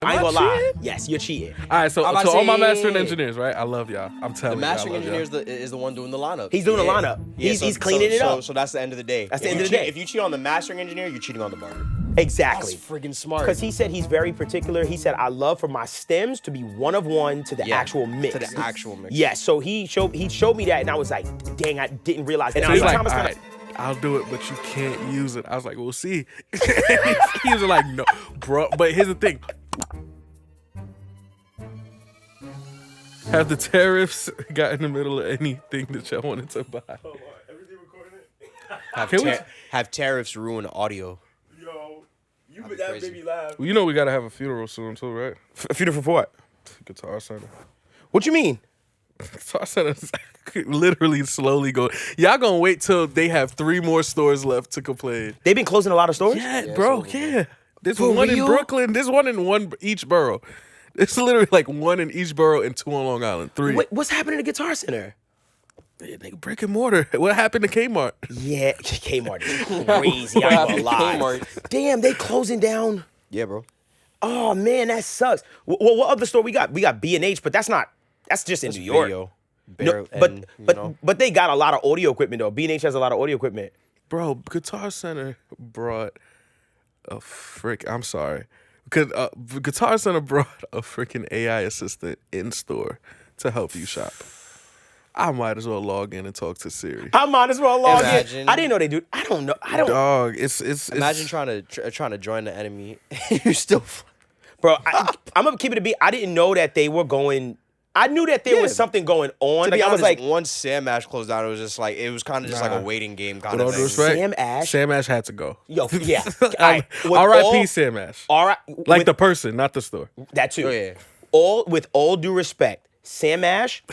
I ain't gonna lie. Yes, you're cheating. All right, so I'm about to to all my say- mastering engineers, right? I love y'all. I'm The telling you, mastering I love engineer y'all. is the one doing the lineup. He's doing the lineup. He's cleaning it up. So that's the end of the day. That's the end of the day. If you cheat on the mastering engineer, you're cheating on the barber. Exactly. That's friggin' smart. Because he said he's very particular. He said, I love for my stems to be one of one to the actual mix. To the actual mix. Yes, so he showed me that, and I was like, dang, I didn't realize that. So he's like, all Thomas right, I'll do it, but you can't use it. I was like, we'll see. He was like, no, bro. But here's the thing. Have the tariffs got in the middle of anything that y'all wanted to buy? Everything recording it? Have tariffs ruin audio? Yo, you That'd made be that crazy. baby laugh. Well, you know we gotta have a funeral soon too, right? A funeral for what? Guitar Center. What you mean? Guitar Center's literally slowly going. Y'all gonna wait till they have 3 more stores left to complain? They've been closing a lot of stores? Yeah, bro. Yeah. There's For one real? in Brooklyn. There's one in each borough. It's literally like 1 in each borough and 2 on Long Island. 3. Wait, what's happening to Guitar Center? Yeah, nigga, brick and mortar. What happened to Kmart? Yeah, Kmart is crazy. I ain't gonna lie. Kmart. Damn, they closing down. Yeah, bro. Oh man, that sucks. Well, what other store we got? We got B&H, but that's just in New York. Video. No, but they got a lot of audio equipment though. B&H has a lot of audio equipment. Bro, Guitar Center brought a I'm sorry. Guitar Center brought a freaking AI assistant in store to help you shop. I might as well log in and talk to Siri. I might as well log in. Imagine. I didn't know they do. I don't know. I don't. Dog, it's Imagine trying to join the enemy. You're still. Bro, I'm gonna keep it a beat. I didn't know that they were going. I knew that there was something going on. To be I was honest, like, once Sam Ash closed down, it was just like kind of just like a waiting game kind with all of due thing. respect, Sam Ash had to go. yo, yeah. All right. R.I.P. Sam Ash. All right. Like the person, not the store. that too. Oh, yeah. With all due respect, Sam Ash,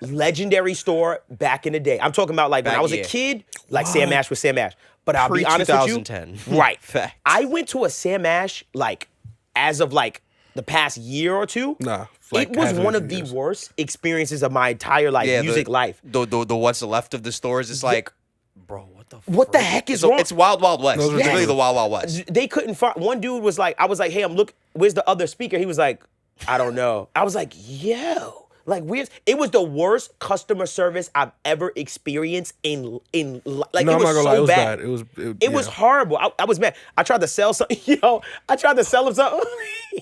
legendary store back in the day. I'm talking about like when I was a kid, like Sam Ash was Sam Ash. But I'll be honest with you. Pre-2010. Right. Fact. I went to a Sam Ash like as of like the past year or two. Nah, like it was half one of of the the years. worst experiences of my entire music life. The what's left of the stores is like, bro, What the heck is it's, wrong? It's Wild Wild West. Those are It's really ridiculous. the Wild Wild West. They couldn't find. One dude was like, I was like, hey, where's the other speaker? He was like, I don't know. I was like, yo. Like, it was the worst customer service I've ever experienced in like, No, it was I'm not gonna so lie, it was bad. bad. It was horrible. I was mad. I tried to sell something. Yo, I tried to sell him something.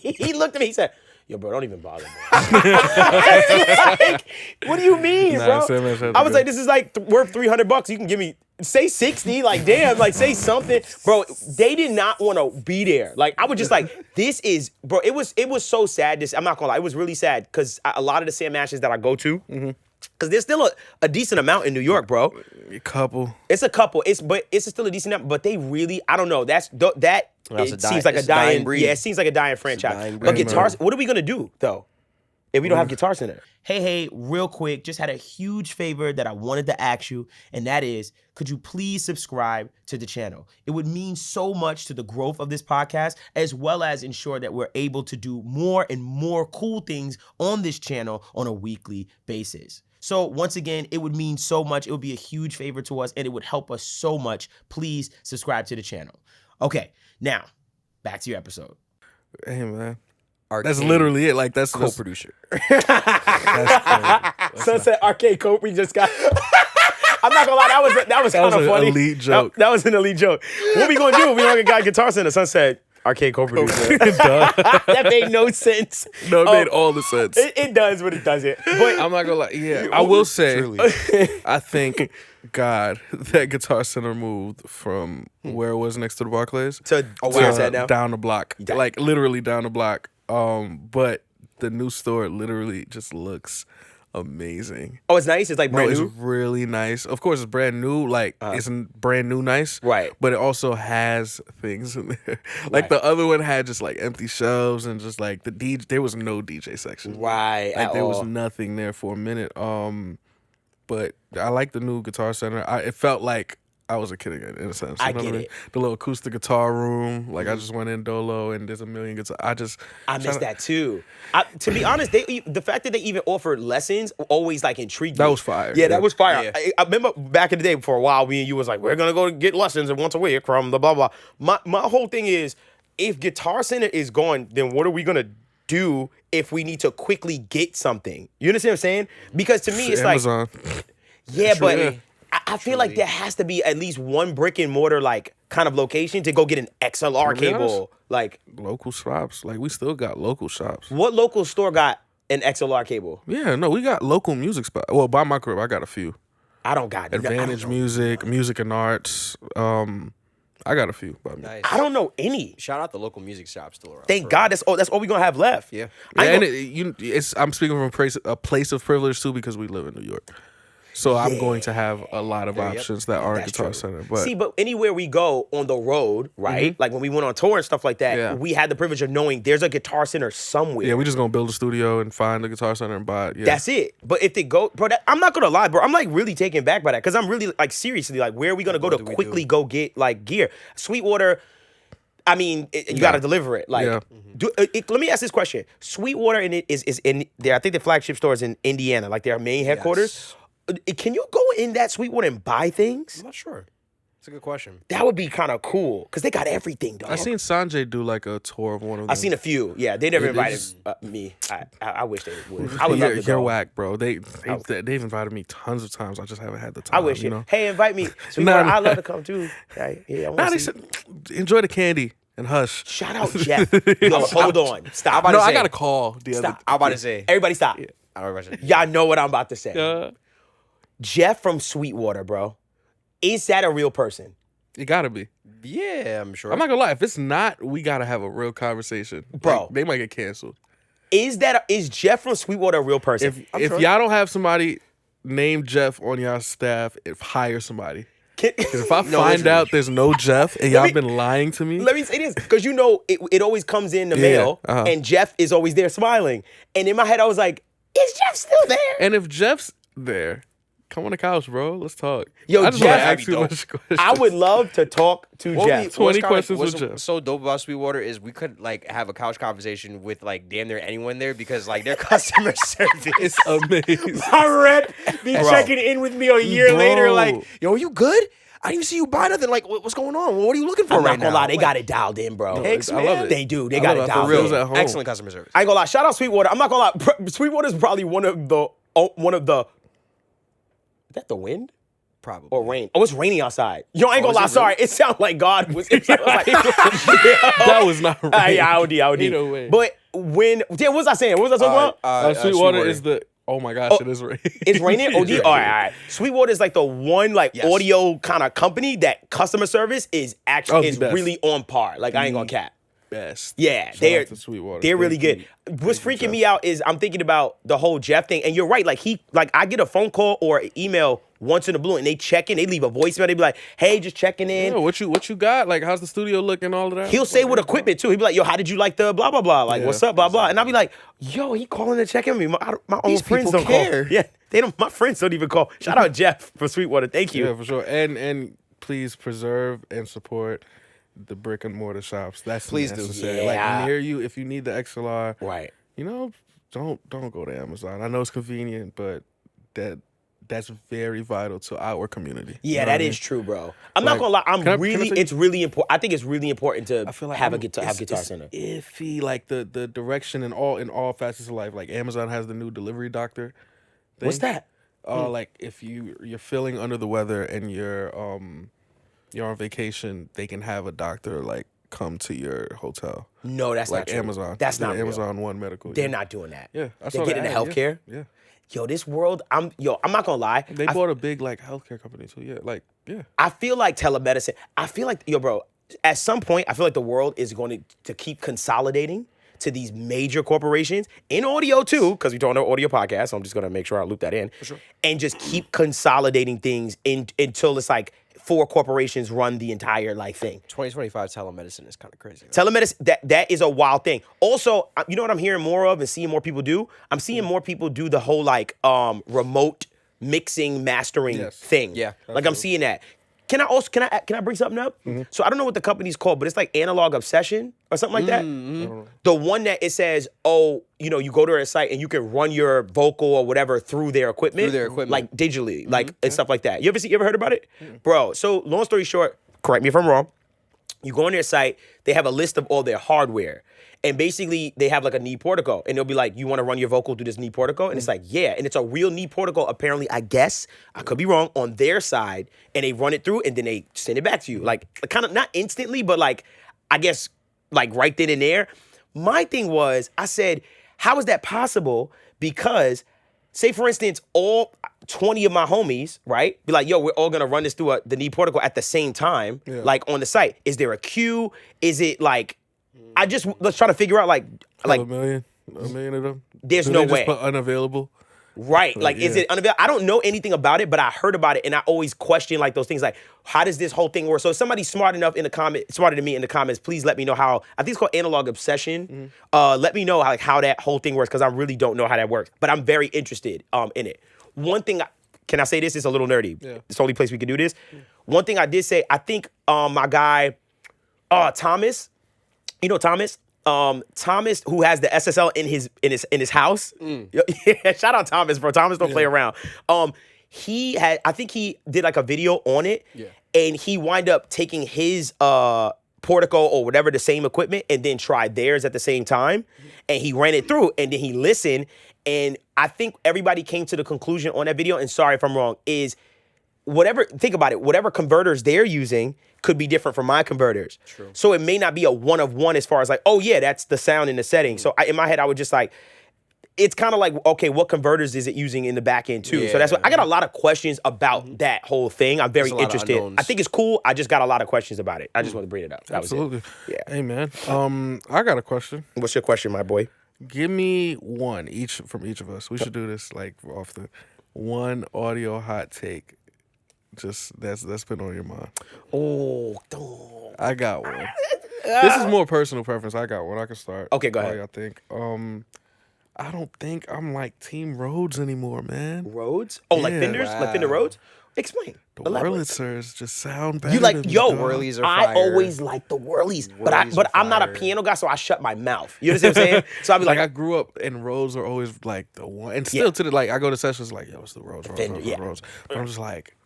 He looked at me. He said, yo, bro, don't even bother me. I was like, what do you mean, Nah, bro? Sam Ash had to I was go. like, this is like worth $300. You can give me, say 60. Like, damn, like say something. Bro, they did not want to be there. Like, I was just like, this is, bro, it was so sad. I'm not gonna lie, it was really sad because a lot of the Sam Ashes that I go to, because there's still a decent amount in New York, bro. A couple. It's a couple. It's still a decent amount, but they really, I don't know. It seems like a it's a dying dying breed. Yeah, it seems like a dying franchise. dying But breed, guitars, what are we gonna do though if we don't have Guitar Center? Hey, real quick, just had a huge favor that I wanted to ask you, and that is, could you please subscribe to the channel? It would mean so much to the growth of this podcast, as well as ensure that we're able to do more and more cool things on this channel on a weekly basis. So once again, it would mean so much. It would be a huge favor to us, and it would help us so much. Please subscribe to the channel. Okay, now, back to your episode. Hey, man. Arcade That's literally it. Like, that's co-producer. Sunset Arcade Cope, we just got... I'm not gonna lie, that was kind of an funny. elite joke. That was an elite joke. What we gonna do? We gonna get Guitar Center, Sunset Arcade Co-producer. That made no sense. No, it made all the sense. It does, but it doesn't. But I'm not gonna lie. Yeah, I will say, I think God that Guitar Center moved from where it was next to the Barclays to where it's at now? down the block, like literally down the block. But the new store literally just looks amazing. Oh, it's nice. It's like brand It's new. really nice. Of course, it's brand new. Like it's brand new, nice. Right. But it also has things in there. Like the other one had just like empty shelves and just like the DJ. There was no DJ section. Right. Like at there all. was nothing there for a minute. But I like the new Guitar Center. It felt like I was a kid again in a sense. You I know get what it. The little acoustic guitar room. Like I just went in dolo and there's a million guitars. I missed that too. To be honest, the fact that they even offered lessons always like intrigued me. That was fire. Yeah, that was fire. Yeah. I remember back in the day for a while, me and you was like, we're gonna go get lessons and once a week from the blah blah. My whole thing is, if Guitar Center is gone, then what are we gonna do if we need to quickly get something? You understand what I'm saying? Because to me, it's Amazon. yeah, but Yeah. I feel like there has to be at least one brick and mortar like kind of location to go get an XLR To be honest, cable. Like, local shops. Like we still got local shops. what local store got an XLR cable? Yeah, no, we got local music spots. Well, by my crib, I got a few. I don't got Advantage Music, Music and Arts. I got a few by me. Nice. I don't know any. Shout out the local music shop still around. Thank God that's all we gonna have left. Yeah. I Yeah, ain't and I'm speaking from a place of privilege too because we live in New York. So I'm going to have a lot of options that aren't That's Guitar true. Center. But See, but anywhere we go on the road, right? Like when we went on tour and stuff like that, Yeah. we had the privilege of knowing there's a Guitar Center somewhere. yeah, we just gonna build a studio and find the Guitar Center and buy it. Yeah. That's it. But if they go, bro, I'm not gonna lie, bro. I'm like really taken back by that because I'm really like seriously like, where are we gonna go to quickly go get like gear? Sweetwater. I mean, you got to deliver it. Like, Yeah. Let me ask this question: Sweetwater is in there. I think the flagship store is in Indiana, like their main headquarters. Can you go in that Sweetwater and buy things? I'm not sure. It's a good question. That would be kind of cool because they got everything, dog. I seen Sanjay do like a tour of one of them. I've seen a few. Yeah, they never They invited just- me. I wish they would. I would love to You're go. whack, bro. They've invited me tons of times. I just haven't had the time. I wish you it. know. Hey, invite me. Sweetwater, Nah. I'd love to come too. Yeah, I Nah, want they to see. said enjoy the candy and hush. Shout out Jeff. No, hold on. Stop. about No, to I say- got a call the other. Stop. I'm about to say. Everybody stop. I don't know. Y'all know what I'm about to say. Jeff from Sweetwater, bro. Is that a real person? It gotta be. Yeah, I'm sure. I'm not gonna lie. If it's not, we gotta have a real conversation, Bro. Like, they might get canceled. Is Jeff from Sweetwater a real person? If y'all don't have somebody named Jeff on y'all staff, hire somebody. Because if I find out there's no Jeff and y'all been lying to me, Let me say this, because you know it always comes in the mail, and Jeff is always there smiling. And in my head, I was like, is Jeff still there? and if Jeff's there, come on the couch, bro. Let's talk. Yo, I just Jeff- want to ask you a bunch of questions. I would love to talk to Jeff. 20 questions with what's Jeff. so dope about Sweetwater is we could like have a couch conversation with like damn near anyone there because like their customer service. It's amazing. My rep be checking in with me a year Bro. later, like, Yo, are you good? I didn't even see you buy nothing. Like, what's going on? What are you looking for I'm right not gonna now? lie, they got it dialed in, bro. Thanks, I love man. it. They do. They I got love it it. For dialed real, in. was at home. Excellent customer service. I ain't gonna lie. Shout out Sweetwater. I'm not gonna lie. Sweetwater's probably one of the. Is that the wind Probably. or rain? Oh, it's raining outside. Yo, I ain't gonna lie. is it Sorry, it sounded like God was. It sounded like, That was not right. yeah, I would. Either way. But when, what was I saying? What was I talking about? Sweetwater is the. Oh my gosh, it is raining. It's raining. OD. All right. Sweetwater is like the one like Yes. audio kind of company that customer service is actually the best. really on par. Like I ain't gonna cap. Best. Yeah, Shout they're out to Sweetwater. they're really Thank good. you. What's Thank freaking you, me out is I'm thinking about the whole Jeff thing, and you're right. Like I get a phone call or an email once in a blue, and they check in. They leave a voicemail. They be like, "Hey, just checking in." Yeah, what you got? Like, how's the studio looking? All of that. He'll say with equipment too. He'll be like, "Yo, how did you like the blah blah blah? Like, Yeah, what's up, blah blah?" And I'll be like, "Yo, he calling to check in me. My own These friends people don't care. call. Yeah, they don't. My friends don't even call. Shout out Jeff for Sweetwater. Thank you. Yeah, for sure. And please preserve and support the brick and mortar shops. That's Please do. necessary. Yeah. Like near you, if you need the XLR, Right. you know, don't go to Amazon. I know it's convenient, but that's very vital to our community. Yeah, You know that what I is mean? true, bro. I'm not Like, gonna lie. can I say- It's really important. I think it's really important to I feel like have I'm- Guitar it's Center. iffy, like the direction in all facets of life. Like Amazon has the new delivery doctor. What's thing. that? Like if you're feeling under the weather and you're on vacation, they can have a doctor like come to your hotel. No, that's Like not true. Amazon. That's The not real. Amazon One Medical. They're yeah. not doing that. Yeah, I They saw get the into ad, healthcare. Yeah. Yo, this world. I'm not gonna lie. They bought a big like healthcare company too. Yeah, like yeah. I feel like telemedicine. I feel like bro. At some point, I feel like the world is going to keep consolidating to these major corporations in audio too, because we're doing an audio podcast. So I'm just gonna make sure I loop that in, and just keep consolidating things until it's like 4 corporations run the entire like thing. 2025 telemedicine is kind of crazy. Telemedicine, that is a wild thing. Also, you know what I'm hearing more of and seeing more people do? I'm seeing more people do the whole like remote mixing, mastering Yes. thing. Yeah, Like I'm seeing that. Can I bring something up? So I don't know what the company's called, but it's like Analog Obsession or something like that. The one that it says, oh, you go to their site and you can run your vocal or whatever through their equipment. Like digitally, like and stuff like that. You ever heard about it? Bro, so long story short, correct me if I'm wrong. You go on their site, they have a list of all their hardware. And basically, they have like a knee portico. And they'll be like, you want to run your vocal through this knee portico? And it's like, yeah. And it's a real knee portico, apparently, I guess, I could be wrong, on their side. And they run it through, and then they send it back to you. Like, kind of, not instantly, but like, I guess, like right then and there. My thing was, I said, how is that possible? Because, say, for instance, all 20 of my homies, right, be like, yo, we're all going to run this through the knee portico at the same time, like on the site. Is there a queue? Is it like, let's try to figure out like a million of them. There's Do no they just way. put unavailable. Right. Like, is it unavailable? I don't know anything about it, but I heard about it, and I always question like those things. Like, how does this whole thing work? So if somebody's smart enough smarter than me in the comments, please let me know how. I think it's called analog obsession. Let me know like how that whole thing works, because I really don't know how that works. But I'm very interested in it. One thing, can I say this? It's a little nerdy. Yeah. It's the only place we can do this. One thing I did say, I think my guy Thomas, you know Thomas? Thomas, who has the SSL in his house. Yeah, shout out Thomas, bro. Thomas don't play around. I think he did like a video on it, and he wind up taking his portico or whatever, the same equipment, and then tried theirs at the same time, and he ran it through, and then he listened, and I think everybody came to the conclusion on that video, and sorry if I'm wrong, is think about it, whatever converters they're using could be different from my converters. True. So it may not be a one of one as far as like, oh yeah, that's the sound in the setting. So in my head, I would just like, it's kind of like, okay, what converters is it using in the back end too? So that's what I got a lot of questions about that whole thing. I'm very interested. I think it's cool. I just got a lot of questions about it. I just want to bring it up. That Absolutely. was it. Yeah. Hey man, I got a question. What's your question, my boy? Give me one from each of us. We should do this like often. One audio hot take. Just that's been on your mind. Oh, I got one. This is more personal preference. I got one. I can start. Okay, go ahead. I think. I don't think I'm like Team Rhodes anymore, man. Rhodes? Oh, like Yeah. Fenders? Like Fender Rhodes? Explain. The Elaborate. Wurlitzers just sound better. You like, than yo, the dog. Whirlies are I fire. always like the Whirlies, but Whirlies are I'm not a fire. piano guy, so I shut my mouth. You understand what I'm saying? So I'll be Like I like, grew up and Rhodes are always like the one, and still to the like I go to sessions like yo, it's the Rhodes, Fender, yeah. Rhodes. But I'm just like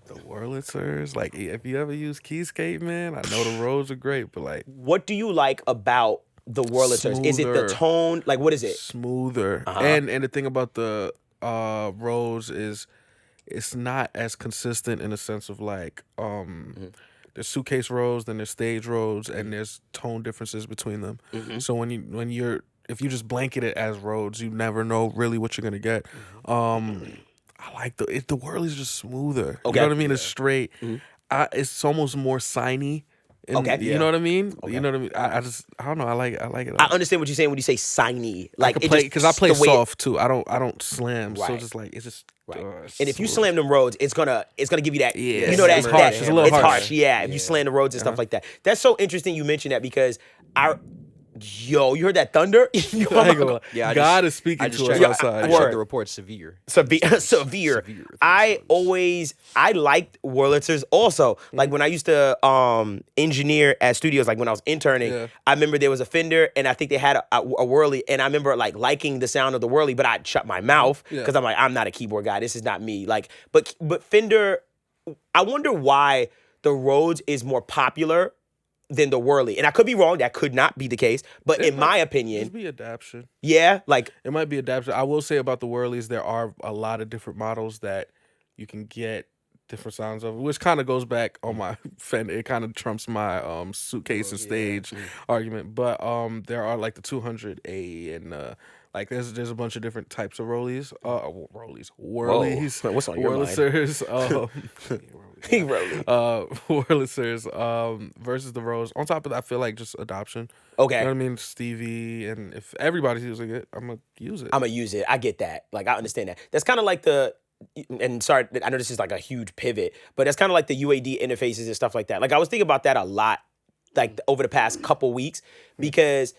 the Wurlitzers. Like if you ever use Keyscape, man, I know the Rhodes are great, but like what do you like about the Wurlitzers? Is it the Smoother. tone? Like, what is it? smoother. And the thing about the Rhodes is it's not as consistent in the sense of like there's suitcase Rhodes, then there's stage Rhodes, and there's tone differences between them. So when you're if you just blanket it as Rhodes, you never know really what you're gonna get. I like the Whirlies are just smoother. Okay. You know what I mean? It's straight. It's almost more signy. Okay. You know what I mean? You know what I mean? I don't know. I like it. I understand what you're saying when you say signy. Like, Because I play the way soft too. I don't slam. So Right. it's just like it's just. It's and if you so- slam them roads, it's gonna give you that. Yeah, you know that it's harsh. It's a little it's harsh. harsh. Yeah, if you slam the roads and stuff like that. That's so interesting. You mentioned that because you heard that thunder? I ain't gonna lie. Yeah, God is speaking I just to us checked. outside. I Word. checked the report. Severe. severe. I liked Wurlitzers also. Like when I used to engineer at studios, like when I was interning, I remember there was a Fender and I think they had a Whirly, and I remember like liking the sound of the Whirly, but I'd shut my mouth because I'm like, I'm not a keyboard guy. This is not me. Like, but Fender, I wonder why the Rhodes is more popular than the Whirly. And I could be wrong. That could not be the case. But in my opinion, Just be adaptation. yeah, like It might be adaptation. I will say about the Whirlies, there are a lot of different models that you can get different sounds of, which kind of goes back on my Fender. It kind of trumps my suitcase and stage argument. But there are like the 200A and like there's a bunch of different types of Whirlies. Whirlies. What's on your mind? Wurlitzers. Whirly. Wurlitzers versus the Rhodes. On top of that, I feel like just adoption. Okay. You know what I mean? Stevie, and if everybody's using it, I'm gonna use it. I'm gonna use it. I get that. Like, I understand that. That's kind of like and sorry, I know this is like a huge pivot, but that's kind of like the UAD interfaces and stuff like that. Like, I was thinking about that a lot, like over the past couple weeks, because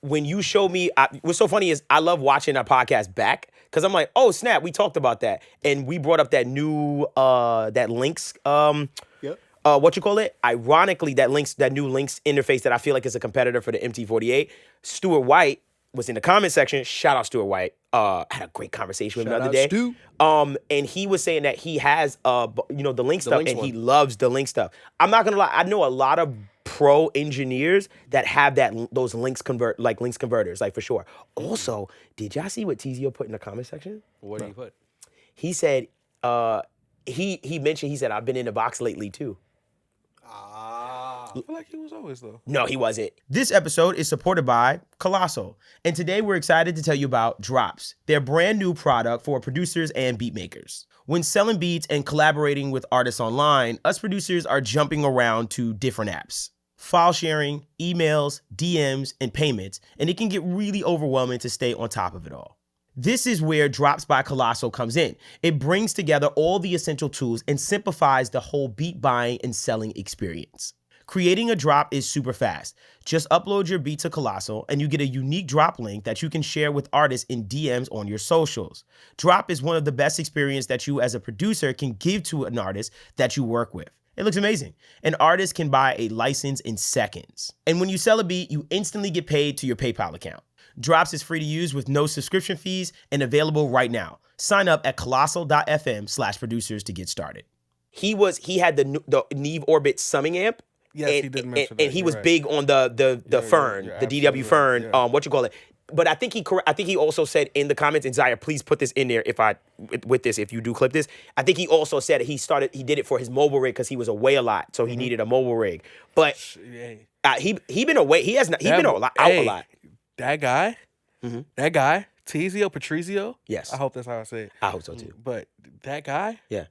when you show me, what's so funny is I love watching our podcast back because I'm like, oh snap, we talked about that, and we brought up that new that links what you call it? Ironically, that new links interface that I feel like is a competitor for the MT48. Stuart White was in the comment section. Shout out Stuart White. I had a great conversation with him the other day. Stu. And he was saying that he has the link stuff, links and he one. loves the link stuff. I'm not gonna lie, I know a lot of pro engineers that have those links converters, like for sure. Also, did y'all see what Tizio put in the comment section? What did you put? He said, he mentioned, he said, I've been in the box lately too. I feel like he was always though. No, he wasn't. This episode is supported by Colossal. And today we're excited to tell you about Drops, their brand new product for producers and beat makers. When selling beats and collaborating with artists online, us producers are jumping around to different apps. File sharing, emails, DMs, and payments, and it can get really overwhelming to stay on top of it all. This is where Drops by Colossal comes in. It brings together all the essential tools and simplifies the whole beat buying and selling experience. Creating a drop is super fast. Just upload your beat to Colossal and you get a unique drop link that you can share with artists in DMs on your socials. Drop is one of the best experiences that you as a producer can give to an artist that you work with. It looks amazing. An artist can buy a license in seconds. And when you sell a beat, you instantly get paid to your PayPal account. Drops is free to use with no subscription fees and available right now. Sign up at colossal.fm/producers to get started. He had the Neve Orbit summing amp. Yes, he did mention that. And he was big on the Fern, the DW Fern, what you call it. But I think he also said in the comments, and Zaya, please put this in there if you do clip this. I think he also said he did it for his mobile rig because he was away a lot, so he needed a mobile rig. But he been away. He been out a lot. That guy, Tizio Patrizio. Yes. I hope that's how I say it. I hope so too. But that guy, yeah,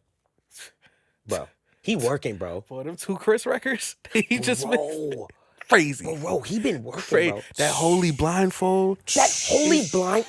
bro, he working, bro. For them 2 Chris records, he just been crazy. Bro, he been working, crazy. bro. That holy blindfold. Crazy. We spoke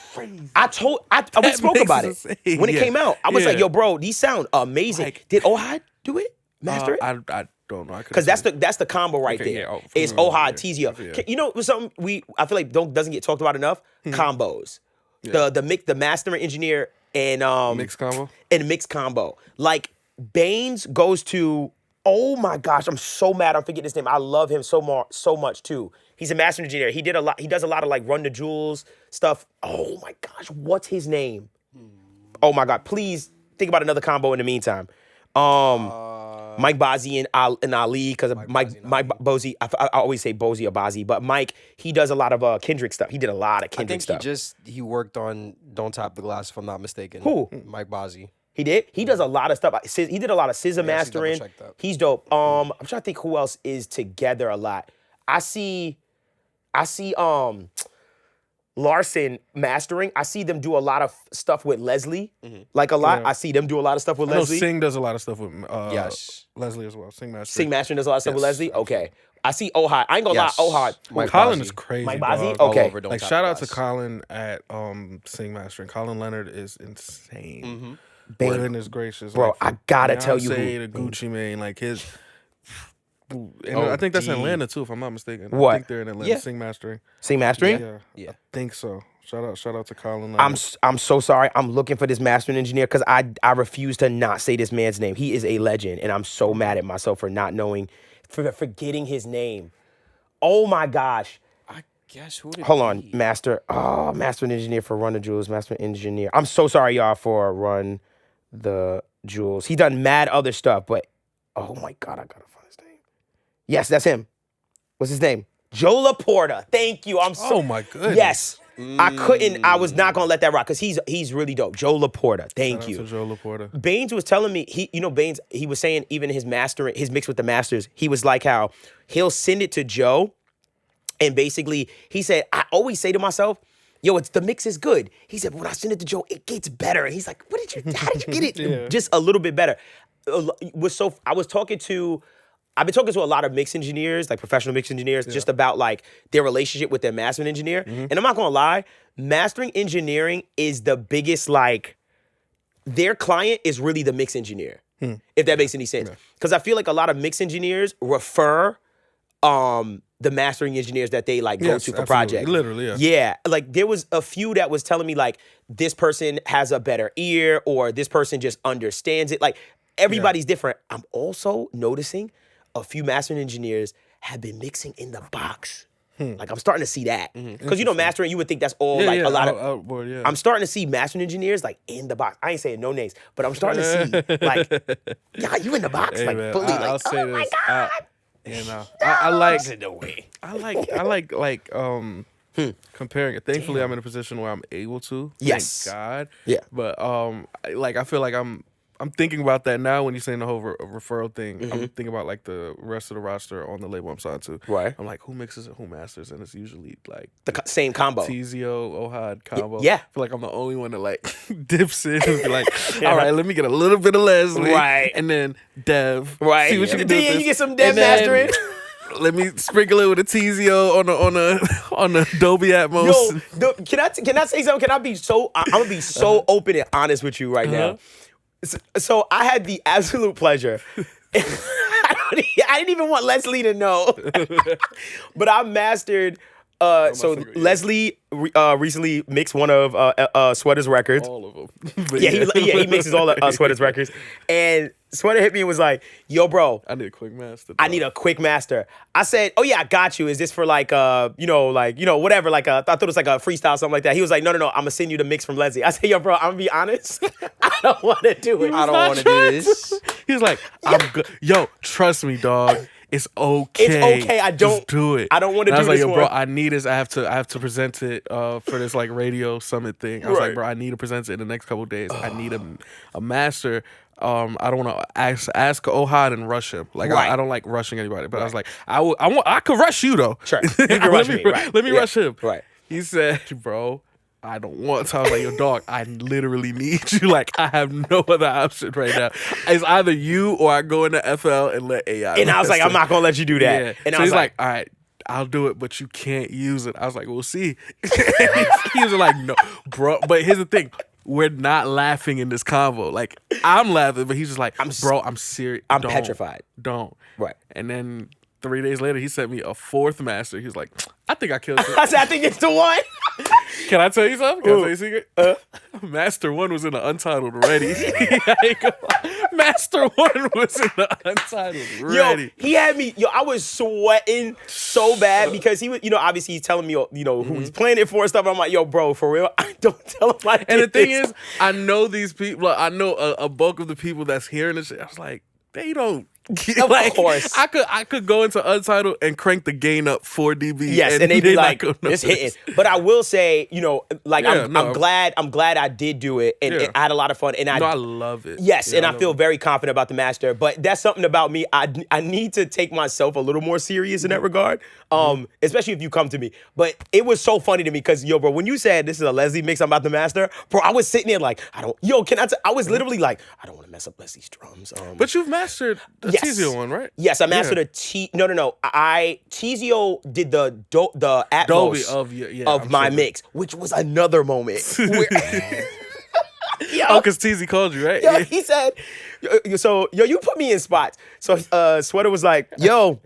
about it insane. when it came out. I was like, yo, bro, these sound amazing. Like, did Ohad do it? Master it? I don't know. Because that's the combo right there. Yeah, It's Ohad, Tizio. Yeah. You know something I feel like doesn't get talked about enough? Combos. Yeah. The mastering engineer and mix combo. And mix combo. Like Baines goes to, oh my gosh, I'm so mad I'm forgetting his name. I love him so much too. He's a master engineer. He does a lot of like Run the Jewels stuff. Oh my gosh, what's his name? Oh my God, please think about another combo in the meantime. Mike Bozzi and Ali, because Mike Bozzi, I always say Bozzi or Bozzi, but Mike, he does a lot of Kendrick stuff. He did a lot of Kendrick stuff. I think he worked on Don't Top the Glass, if I'm not mistaken. Who? Mike Bozzi. He did? He does a lot of stuff. He did a lot of SZA mastering. He's dope. I'm trying to think who else is together a lot. I see Larson mastering. I see them do a lot of stuff with Leslie, like a lot. Yeah. I see them do a lot of stuff with Leslie. Sing does a lot of stuff with yes. Leslie as well. Sing mastering does a lot of stuff with Leslie. Okay, I see Ohad. I ain't gonna lie, Ohad. Colin is crazy. Mike Bozzi. Okay, like shout out to Colin at Sing Mastering. Colin Leonard is insane. Goodness gracious, bro! Like, I gotta tell you, the Gucci Mane, like his. And I think that's in Atlanta too, if I'm not mistaken. What? I think they're in Atlanta. Sing Mastering. Sing Mastering? Yeah. I think so. Shout out to Colin. I'm so sorry. I'm looking for this mastering engineer because I refuse to not say this man's name. He is a legend, and I'm so mad at myself for not knowing, for forgetting his name. Oh my gosh. I guess who did Hold on, mastering engineer for Run the Jewels, mastering engineer. I'm so sorry, y'all, for Run the Jewels. He done mad other stuff, but oh my God, I gotta find his name. Yes, that's him. What's his name? Joe Laporta. Thank you. Oh my goodness. Yes. I was not gonna let that rock because he's really dope. Joe Laporta. Thank you. Shout out to Joe Laporta. Baines was telling me, Baines, he was saying even his mix with the masters, he was like how he'll send it to Joe, and basically he said, I always say to myself, yo, the mix is good. He said, when I send it to Joe, it gets better. And he's like, how did you get it? Just a little bit better. I've been talking to a lot of mix engineers, like professional mix engineers, just about like their relationship with their mastering engineer. And I'm not gonna lie, mastering engineering is the biggest, like, their client is really the mix engineer, if that makes any sense. Because I feel like a lot of mix engineers refer the mastering engineers that they like go to for projects. Literally, yeah. Yeah, like there was a few that was telling me like this person has a better ear or this person just understands it. Like everybody's different. I'm also noticing a few mastering engineers have been mixing in the box. Like I'm starting to see that. Because mastering, you would think that's all a lot of. I'm starting to see mastering engineers like in the box. I ain't saying no names, but I'm starting to see like, yeah, you in the box, hey, like man, fully, like, oh my God. You know, I like No way. I like comparing it. Thankfully, I'm in a position where I'm able to. Yes. Thank God. Yeah. But I feel like I'm thinking about that now when you're saying the whole referral thing. I'm thinking about like the rest of the roster on the label I'm signed to. Right. I'm like, who mixes it, who masters, and it's usually like The same combo. Tizio, Ohad combo. yeah. I feel like I'm the only one that like dips in and be like, all right, let me get a little bit of Leslie. Right. And then Dev. Right. See what you can do. with You this. get some Dev And then mastering. Let me sprinkle it with a Tizio on the Dolby Atmos. Yo, can I say something? Can I be so? I'm gonna be so open and honest with you right now. So I had the absolute pleasure. I didn't even want Leslie to know, but I mastered. So Leslie recently mixed one of Sweater's records. All of them. He mixes all of Sweater's records, and Sweater hit me and was like, "Yo, bro, I need a quick master. I need a quick master." I said, "Oh yeah, I got you. Is this for like whatever? Like I thought it was like a freestyle, something like that." He was like, "No, I'm gonna send you the mix from Leslie." I said, "Yo, bro, I'm gonna be honest. I don't want to do it. I don't want to do this. He's like, I'm good. Yo, trust me, dog. It's okay. It's okay. I don't Just do it. I don't want to do I was like, this yo, bro, one. I need this. I have to present it for this like radio summit thing. I was Right. like, bro, I need to present it in the next couple of days. I need a master. I don't want to ask Ohad and rush him. Like Right. I don't like rushing anybody. But I was like, I could rush you though. Sure. You can rush me. Right. Let me Yeah. rush him. Right. He said, bro, I don't want to. I was like, yo, dog, I literally need you. Like, I have no other option right now. It's either you or I go into FL and let AI. And I was like, I'm not gonna let you do that. Yeah. And So I was he's like, all right, I'll do it, but you can't use it. I was like, we'll see. He was like, no, bro. But here's the thing. We're not laughing in this convo. Like, I'm laughing, but he's just like, bro, I'm serious. I'm Don't. petrified. Don't. Right. And then 3 days later, he sent me a fourth master. He was like, I think I killed it. I said, I think it's the one. Can I tell you something? Can I tell you a secret? Master 1 was in the Untitled ready. I ain't gonna lie. Master 1 was in the Untitled ready. Yo, he had me. Yo, I was sweating so bad because he was, obviously he's telling me, who he's playing it for and stuff. I'm like, yo, bro, for real, I don't tell him I And the did thing this. is, I know these people. I know a bulk of the people that's hearing this shit. I was like, they don't. Of course. I could go into Untitled and crank the gain up 4 dB. Yes, and they'd be they're not like, gonna it's notice. hitting. But I will say, like Yeah, I'm glad I did do it, and Yeah. I had a lot of fun. And No, I love it. Yes, Yeah, and I love feel it. very confident about the master. But that's something about me. I need to take myself a little more serious in that regard, especially if you come to me. But it was so funny to me because, yo, bro, when you said this is a Leslie mix, I'm about to master, bro, I was sitting there like, I was literally like, I don't want to mess up Leslie's drums. But you've mastered the Yes. Tizio one, right? Yes, I mastered Yeah. No. Tizio did the Atmos Dolby of my sure. mix, which was another moment. Where, Oh, because Teasy called you, right? yo, he said, you put me in spots. So Sweater was like, yo,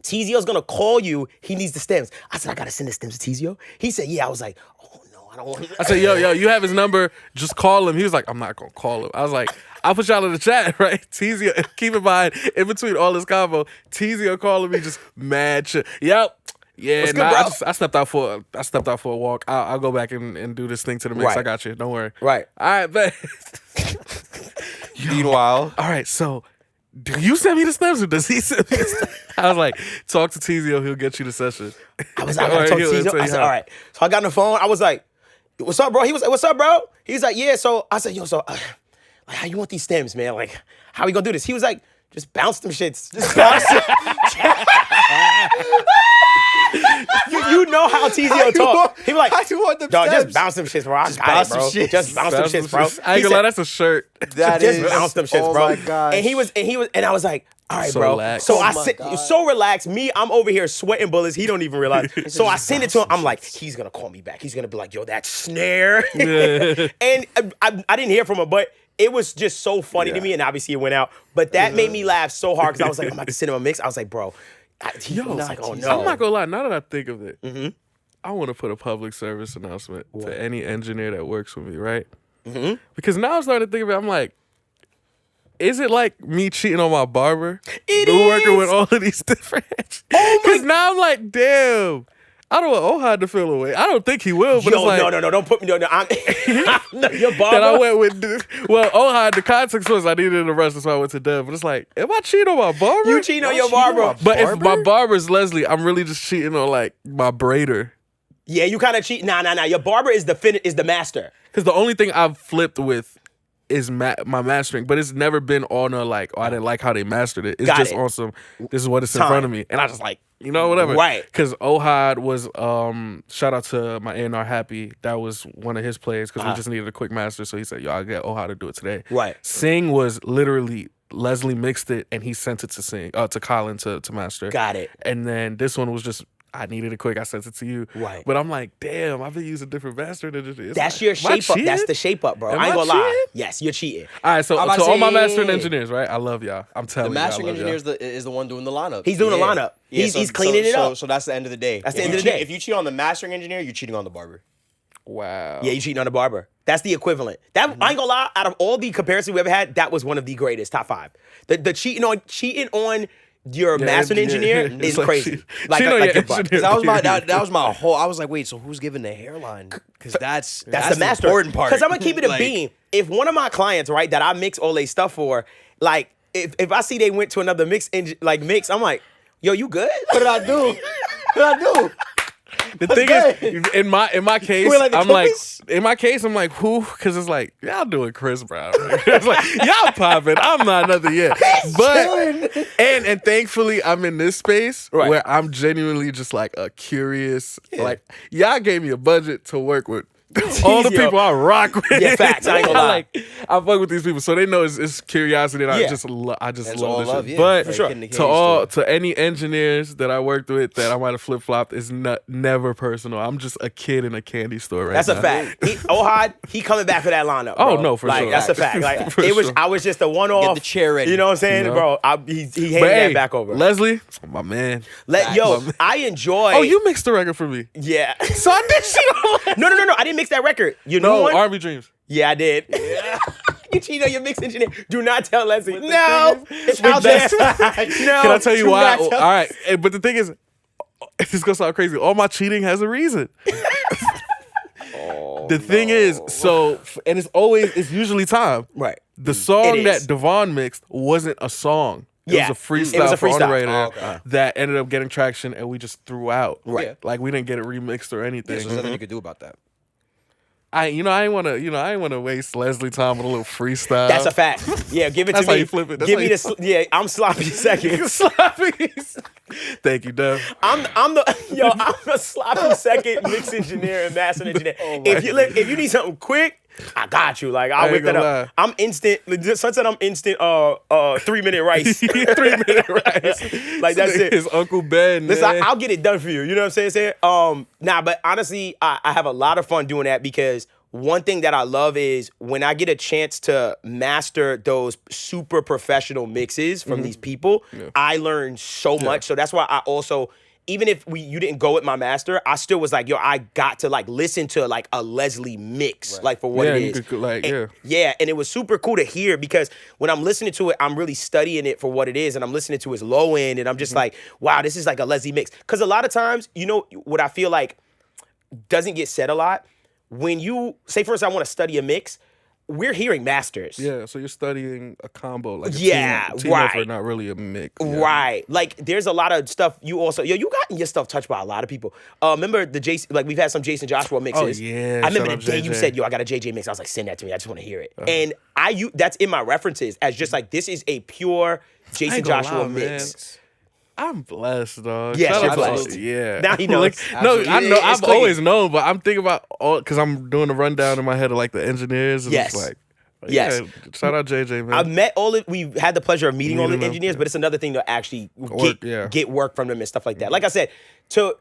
Tizio's gonna call you. He needs the stems. I said, I gotta send the stems to Tizio. He said, yeah. I was like, oh no, I don't want to. I said, yo, you have his number. Just call him. He was like, I'm not going to call him. I was like, I'll put y'all in the chat, right? Tizio, keep in mind, in between all this combo, Tizio calling me just mad shit. Yep. Yeah, What's good, nah, bro? I stepped out for a walk. I'll go back and do this thing to the mix. Right. I got you. Don't worry. Right. All right, bet. Meanwhile, All right, so do you send me the stems or does he send me the stems? I was like, talk to Tizio. He'll get you the session. I was like, I All right, talked to he'll Tizio. tell I you said, how. all right. So I got on the phone. I was like, what's up, bro? He was like, what's up, bro? He's like, yeah. So I said, yo, like, how you want these stems, man? Like, how we gonna do this? He was like, just bounce them shits. Just bounce them. you know how Tizio talk. He be like, how you want them dog, just stems? bounce them shits, bro. I got bounce it, bro. them shits. Just bounce them shits, bro. I ain't He gonna lie, said, that's a shirt. that just is. bounce them shits, oh bro. my gosh. And he was, and I was like, all right, So bro. relaxed. So Oh I my sit, God. so relaxed. Me, I'm over here sweating bullets. He don't even realize. So I send it to him. I'm like, he's gonna call me back. He's gonna be like, yo, that snare. And I didn't hear from him, but it was just so funny to me. And obviously it went out. But that made me laugh so hard because I was like, I'm about to send him a mix. I was like, bro. He was like, oh no. I'm not gonna lie. Now that I think of it, I want to put a public service announcement to any engineer that works with me, right? Because now I'm starting to think of it. I'm like, is it like me cheating on my barber? It We're working is. with all of these different. Oh my- Because now I'm like, damn. I don't want Ohad to feel away. I don't think he will, but Yo, it's like no, don't put me. No, I'm your that barber. I went with. Well, Ohad, the context was I needed a rest, that's why I went to Dev. But it's like, am I cheating on my barber? You cheating on your barber. But if my barber's Leslie, I'm really just cheating on like my braider. Yeah, you kind of cheat. Nah. Your barber is the master. Because the only thing I've flipped with is my mastering, but it's never been on a like, oh, I didn't like how they mastered it. It's Got just it. on some, this is what it's in Time. front of me. And I just like, you know, whatever. Right. Because Ohad was, shout out to my A&R Happy. That was one of his plays because we just needed a quick master. So he said, yo, I'll get Ohad to do it today. Right. Sing was literally, Leslie mixed it and he sent it to Colin to master. Got it. And then this one was just, I needed it quick. I sent it to you. Right. But I'm like, damn, I've been using different master than this. That's like, your am I shape up. That's cheating? the shape up, bro. Am I ain't I gonna lie. cheating? Yes, you're cheating. All right, so I'm about to to all my say- mastering engineers, right? I love y'all. I'm The telling mastering you, I love engineer is the one doing the lineup. He's doing the lineup. He's cleaning it up. So that's the end of the day. That's the If end you of the cheat- day. If you cheat on the mastering engineer, you're cheating on the barber. y'all. Wow. Yeah, you cheating on the barber. That's the equivalent. That I ain't gonna lie. Out of all the comparisons we ever had, that was one of the greatest, top 5. The cheating on your mastering engineer It's is like crazy. cheating Like on your your butt. engineer. That was my that was my whole. I was like, wait, so who's giving the hairline? Because that's That's the master. important part. Because I'm gonna keep it a Like, beam. If one of my clients, right, that I mix all they stuff for, like if I see they went to another mix, I'm like, yo, you good? What did I do? What did I do? The thing is, in my case, Wait, like the I'm like, cookies? in my case, I'm like, who? Because it's like, y'all doing Chris Brown. It's like, y'all popping. I'm not nothing yet. But and thankfully, I'm in this space Right. where I'm genuinely just like a curious, like, y'all gave me a budget to work with. All the Yo. people I rock with. Yeah, facts. I ain't gonna lie. Like, I fuck with these people, so they know it's curiosity. And Yeah. I just love That's this all shit. love, yeah. But For sure. to any engineers that I worked with that I might have flip flopped is never personal. I'm just a kid in a candy store right That's now. a fact. Ohad, he coming back for that lineup. Oh, bro. no, for like, sure. That's a fact. Like For it was, sure. I was just a one-off. Get the chair ready. You know what I'm saying, Yeah. bro? He But handed hey, that back over. Leslie, my man. I enjoy. Oh, you mixed the record for me. Yeah. So I did shit on No. I didn't mix that record. You know No, what? Army Dreams. Yeah, I did. You cheat on your mix engineer. Do not tell Leslie. No, it's out there. No. Can I tell you do why? not tell- All right, but the thing is, this is gonna sound crazy. All my cheating has a reason. The thing is, and it's usually time. Right. The song It that is. Devvon mixed wasn't a song. It Yeah. was a freestyle, It was a for freestyle. Underwriter Oh, okay. that ended up getting traction, and we just threw out. Right. Yeah. Like we didn't get it remixed or anything. So there's nothing you could do about that. I ain't wanna waste Leslie time with a little freestyle. That's a fact. Yeah, give it That's to how me. you flip it. That's Give how me you- the yeah. I'm sloppy second. Sloppy. Thank you, Dev. I'm the sloppy second mix engineer and master engineer. If you need something quick, I got you. Like I'll ain't whip that gonna up. lie. I'm instant. Sunset. I'm instant. 3-minute rice. 3-minute rice. Like that's it. His Uncle Ben. Listen, man. I'll get it done for you. You know what I'm saying? But honestly, I have a lot of fun doing that because one thing that I love is when I get a chance to master those super professional mixes from these people, I learn so much. So that's why I also, even if you didn't go with my master, I still was like, yo, I got to like listen to like a Leslie mix, like for what Yeah, it you is. could, like, And- yeah. Yeah, and it was super cool to hear because when I'm listening to it, I'm really studying it for what it is, and I'm listening to his low end, and I'm just like, wow, this is like a Leslie mix. Because a lot of times, you know, what I feel like doesn't get said a lot, when you, say for instance, I want to study a mix, we're hearing masters. Yeah, so you're studying a combo, like a Yeah, team right. effort, not really a mix. Yeah. Right. Like there's a lot of stuff you also, you gotten your stuff touched by a lot of people. Remember the Jason, like we've had some Jason Joshua mixes. Oh, yeah. I remember Shout the day out you JJ. said, yo, I got a JJ mix. I was like, send that to me. I just want to hear it. And that's in my references as just like, this is a pure I Jason ain't gonna Joshua lie, mix. man. I'm blessed, dog. Yes, Shout you're out to blessed. all- yeah. Now he knows. Like, no, I know. It's I've clean. always known, but I'm thinking about all because I'm doing a rundown in my head of like the engineers. And Yes. It's like, Yes. yeah, shout out JJ, man. I've met we've had the pleasure of meeting all the Meeting them, engineers, but it's another thing to actually yeah. get work from them and stuff like that. Like I said, to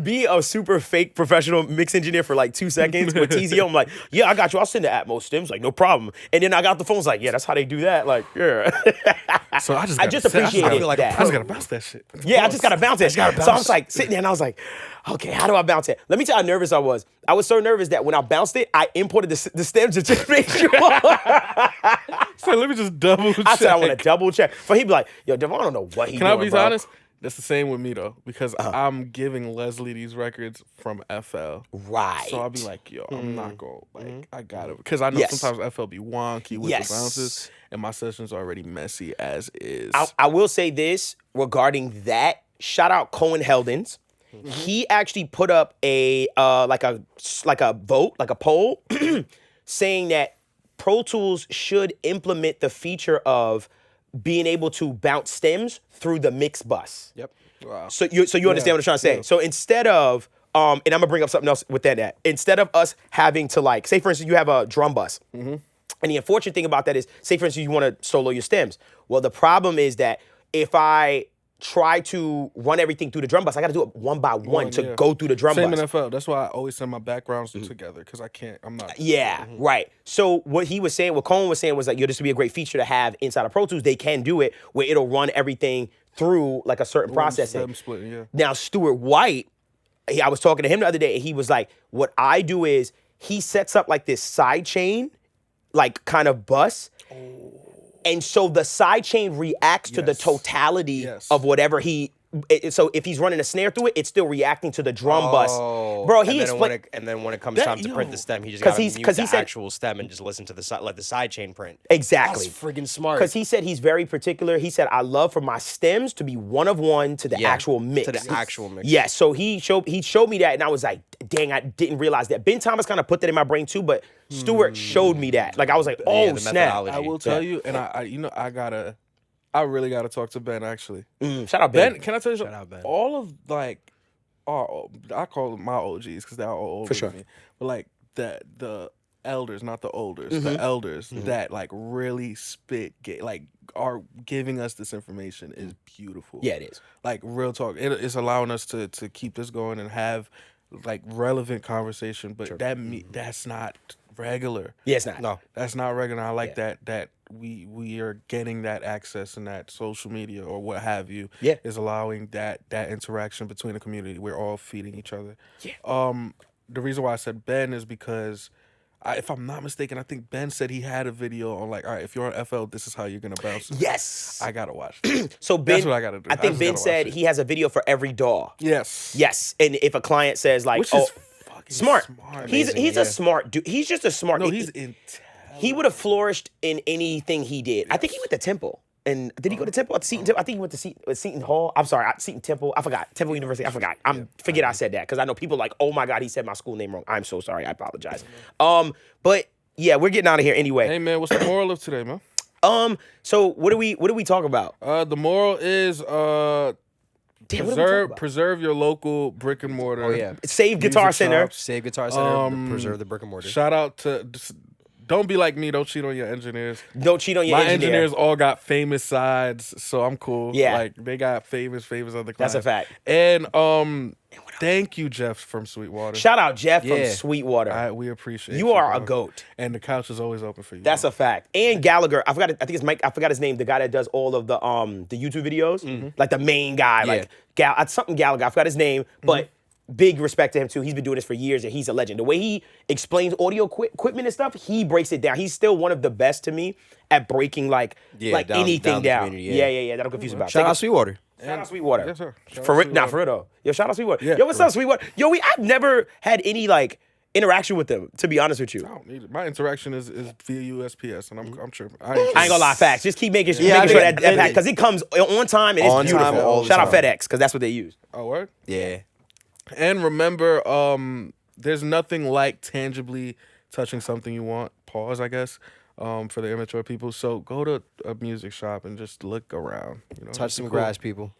be a super fake professional mix engineer for like 2 seconds with TZO, I'm like, yeah, I got you. I'll send the Atmos stems, like no problem. And then I got the phones, like, yeah, that's how they do that. Like, yeah. so I just I gotta just say- appreciated I feel like that. I just gotta bounce that shit. Yeah, I just gotta bounce it. So I was like sitting there and I was like, okay, how do I bounce it? Let me tell you how nervous I was. I was so nervous that when I bounced it, I imported the stems to just make sure. So let me just double check. I said I want to double check. But he'd be like, yo, Devvon, I don't know what he Can doing, I be bro. honest? That's the same with me though, because I'm giving Leslie these records from FL. Right. So I'll be like, yo, I'm not going, like, I got it. Because I know sometimes FL be wonky with the bounces, and my session's already messy as is. I will say this regarding that. Shout out Cohen Heldens. He actually put up a like a vote, like a poll, saying that Pro Tools should implement the feature of being able to bounce stems through the mix bus. Yep. Wow. So you understand what I'm trying to say. So instead of and I'm gonna bring up something else with that. Instead of us having to, like, say for instance you have a drum bus, and the unfortunate thing about that is, say for instance you want to solo your stems. Well, the problem is that if I try to run everything through the drum bus, I got to do it one by one to go through the drum Same bus. in FL. That's why I always send my backgrounds together, because I'm not. Yeah, right. So what he was saying, what Cohen was saying was like, yo, this would be a great feature to have inside of Pro Tools. They can do it where it'll run everything through like a certain processing. Stem splitting, yeah. Now, Stuart White, I was talking to him the other day, and he was like, what I do is he sets up like this side chain, like kind of bus. And so the side chain reacts to the totality of whatever so if he's running a snare through it, it's still reacting to the drum bus. Bro, he explained. And then when it comes time to print the stem, he just 'Cause got to he's- mute 'cause the he said- actual stem and just listen to the side, let the side chain print. Exactly. That's friggin' smart. Because he said he's very particular. He said, I love for my stems to be one of one to the actual mix. To the actual mix. Yeah, so he showed me that, and I was like, dang, I didn't realize that. Ben Thomas kind of put that in my brain too, but Stuart showed me that. Like, I was like, oh, the snap. methodology. I will tell you, and I really gotta talk to Ben actually. Shout out Ben. Ben, can I tell you something? out, Ben. All of like, I call them my OGs because they're all older sure. than me. But like the elders, not the olders, the elders that like really are giving us this information is beautiful. Yeah, it is. Like real talk, it's allowing us to keep this going and have like relevant conversation. But that's not regular. Yeah, it's not. No. That's not regular. I like that we are getting that access, and that social media or what have you is allowing that interaction between the community. We're all feeding each other. Yeah. The reason why I said Ben is because if I'm not mistaken, I think Ben said he had a video on like, all right, if you're on FL, this is how you're gonna bounce. Yes. I gotta watch it. So Ben, That's what I gotta do. I think Ben said he has a video for every DAW. Yes. Yes. And if a client says like, Which oh, is fucking smart. smart. He's a smart dude. He's just a smart. No, he's intelligent. He would have flourished in anything he did. I think he went to Temple. And did he go to Temple? Seton Temple? I think he went to Seton Hall. I'm sorry, Seton Temple. I forgot. Temple University. I forgot. Forget I said that, because I know people like, oh my God, he said my school name wrong. I'm so sorry. I apologize. But yeah, we're getting out of here anyway. Hey man, what's the moral of today, man? So what do we talk about? The moral is Damn, what do we talk about? preserve your local brick and mortar. Oh, yeah. Save Guitar Music Center. shops. Save Guitar Center, preserve the brick and mortar. Shout out to. Don't be like me. Don't cheat on your engineers. Don't cheat on your My engineer. engineers all got famous sides, so I'm cool. Yeah. Like they got famous other clients. That's a fact. And thank you, Jeff from Sweetwater. Shout out Jeff from Yeah. Sweetwater. We appreciate You are a bro. goat. And the couch is always open for you. That's a fact. And Gallagher, I think it's Mike. I forgot his name. The guy that does all of the YouTube videos, like the main guy, like something Gallagher. I forgot his name, but big respect to him too. He's been doing this for years, and he's a legend. The way he explains audio equipment and stuff, he breaks it down. He's still one of the best to me at breaking anything down. Yeah. That'll confuse about. Shout out Sweetwater. Shout out Sweetwater. Yes, sir. Shout For out real, nah, Sweetwater. for real though. Yo, shout out Sweetwater. Yeah, Yo, what's for up, Sweetwater? Yo, I've never had any like interaction with them, to be honest with you. I don't need it. My interaction is via USPS, and I'm tripping. I ain't gonna lie, facts. Just keep making sure I that think- pack, because it comes on time and it's On time, beautiful. all the Shout out time. FedEx, because that's what they use. Oh, word? Yeah. And remember, there's nothing like tangibly touching something you want. Pause, I guess, for the immature people. So go to a music shop and just look around. You know, Touch Be some cool. grass, people.